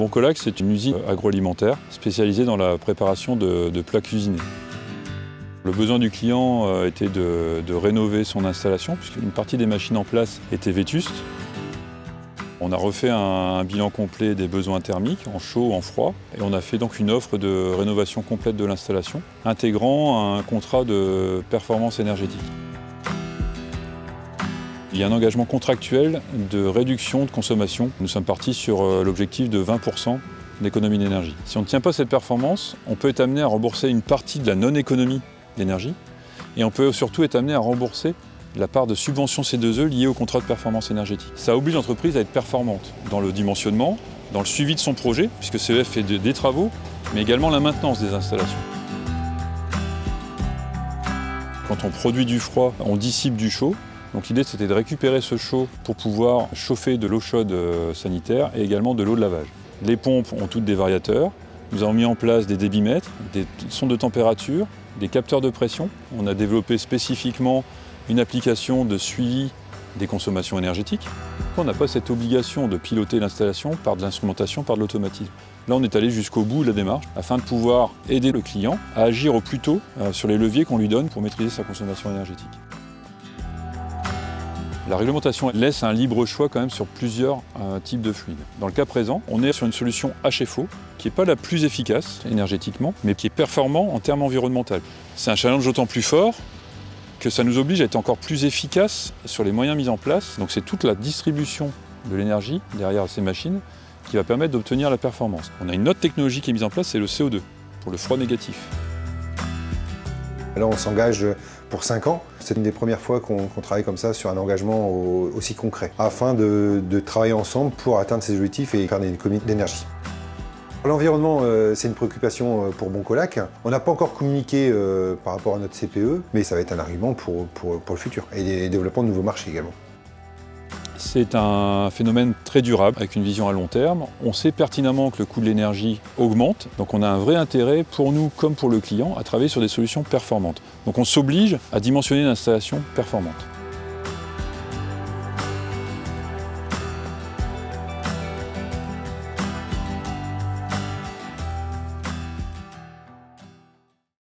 Boncolac, c'est une usine agroalimentaire spécialisée dans la préparation de plats cuisinés. Le besoin du client était de rénover son installation, puisqu'une partie des machines en place était vétuste. On a refait un bilan complet des besoins thermiques, en chaud, en froid, et on a fait donc une offre de rénovation complète de l'installation, intégrant un contrat de performance énergétique. Il y a un engagement contractuel de réduction de consommation. Nous sommes partis sur l'objectif de 20% d'économie d'énergie. Si on ne tient pas cette performance, on peut être amené à rembourser une partie de la non-économie d'énergie, et on peut surtout être amené à rembourser la part de subvention C2E liée au contrat de performance énergétique. Ça oblige l'entreprise à être performante dans le dimensionnement, dans le suivi de son projet, puisque CEF fait des travaux, mais également la maintenance des installations. Quand on produit du froid, on dissipe du chaud. Donc l'idée, c'était de récupérer ce chaud pour pouvoir chauffer de l'eau chaude sanitaire et également de l'eau de lavage. Les pompes ont toutes des variateurs. Nous avons mis en place des débitmètres, des sondes de température, des capteurs de pression. On a développé spécifiquement une application de suivi des consommations énergétiques. On n'a pas cette obligation de piloter l'installation par de l'instrumentation, par de l'automatisme. Là, on est allé jusqu'au bout de la démarche afin de pouvoir aider le client à agir au plus tôt sur les leviers qu'on lui donne pour maîtriser sa consommation énergétique. La réglementation laisse un libre choix quand même sur plusieurs types de fluides. Dans le cas présent, on est sur une solution HFO qui n'est pas la plus efficace énergétiquement, mais qui est performant en termes environnementaux. C'est un challenge d'autant plus fort que ça nous oblige à être encore plus efficace sur les moyens mis en place. Donc c'est toute la distribution de l'énergie derrière ces machines qui va permettre d'obtenir la performance. On a une autre technologie qui est mise en place, c'est le CO2, pour le froid négatif. Là, on s'engage pour 5 ans. C'est une des premières fois qu'on travaille comme ça sur un engagement aussi concret, afin de travailler ensemble pour atteindre ces objectifs et faire des économies d'énergie. L'environnement, c'est une préoccupation pour Boncolac. On n'a pas encore communiqué par rapport à notre CPE, mais ça va être un argument pour le futur et les développements de nouveaux marchés également. C'est un phénomène très durable, avec une vision à long terme. On sait pertinemment que le coût de l'énergie augmente, donc on a un vrai intérêt pour nous comme pour le client à travailler sur des solutions performantes. Donc on s'oblige à dimensionner une installation performante.